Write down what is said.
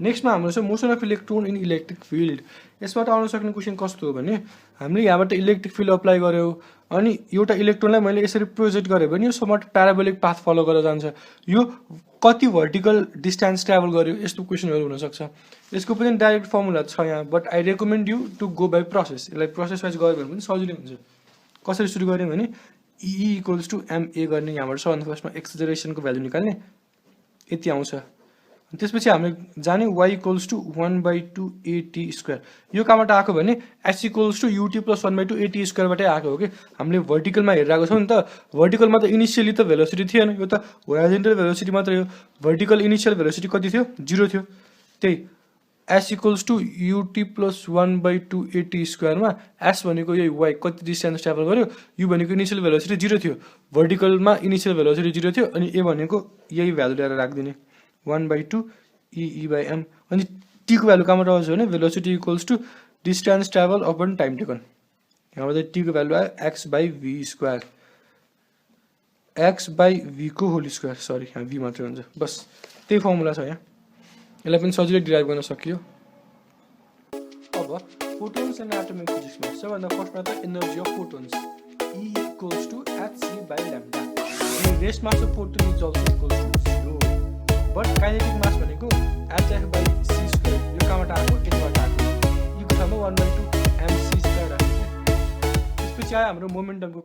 नेक्स्टमा हाम्रो छ motion of electron in electric field. यसबाट आउन सक्ने क्वेसन कस्तो हो भने हामीले यहाँबाट इलेक्ट्रिक फिल्ड अप्लाई गर्यो अनि एउटा इलेक्ट्रोनलाई मैले यसरी प्रोजेक्ट गरेँ भने यो समट प्याराबोलिक पाथ फलो गरेर जान्छ। यो कति भर्टिकल डिस्टेन्स ट्राभल गर्यो यस्तो क्वेसनहरू हुनसक्छ। यसको पनि डाइरेक्ट फर्मुला छ यहाँ, but I recommend you to go by process. यसलाई प्रोसेस वाइज गऱ्यो भने पनि सजिलो हुन्छ। कसरी सुरु गऱ्यो भने ई इक्वल्स टु एमए गर्ने यहाँबाट सबभन्दा फर्स्टमा एक्सेलरेसनको भ्यालु निकाल्ने यति आउँछ। त्यसपछि हामीले जाने y equals to 1/2 at square. यो कहाँबाट आएको भने s equals to ut plus 1/2 at स्क्वायरबाटै आएको हो कि। हामीले भर्टिकलमा हेरिरहेको छौँ नि त, भर्टिकलमा त इनिसियली त भेलोसिटी थिएन, यो त होराइजन्टल भेलोसिटी मात्रै हो। भर्टिकल इनिसियल भेलोसिटी कति थियो? 0 थियो। त्यही s equals to ut plus 1/2 at स्क्वायरमा s भनेको यही y कति डिस्टेन्स ट्राभल गर्यो, u भनेको इनिसियल भेलोसिटी 0 थियो, भर्टिकलमा इनिसियल भेलोसिटी 0 थियो, अनि a भनेको यही भ्यालु ल्याएर राखिदिने 1/2 e/m। अनि t को भ्यालु कहाँबाट आउँछ भने velocity equals to distance travel upon time taken. यहाँबाट t को भ्यालु आयो x/v स्क्वायर, x/v को होल स्क्वायर, सरी यहाँ v मात्रै हुन्छ। बस त्यही फर्मुला छ यहाँ, यसलाई पनि सजिलै डिराइभ गर्न सकियो। अब फोटोन्स एन्ड एटमिक फिजिक्समा सबभन्दा फर्स्टमा त energy of photons E equals to hc/λ। Rest mass of photon is also equals to 0, but kinetic mass भनेको hf/c स्क्वायर। यो कहाँबाट आएको? यताबाट आएको। यो ठाउँमा 1/2 mc स्क्वायर राख्यो। त्यसपछि आयो हाम्रो मोमेन्टमको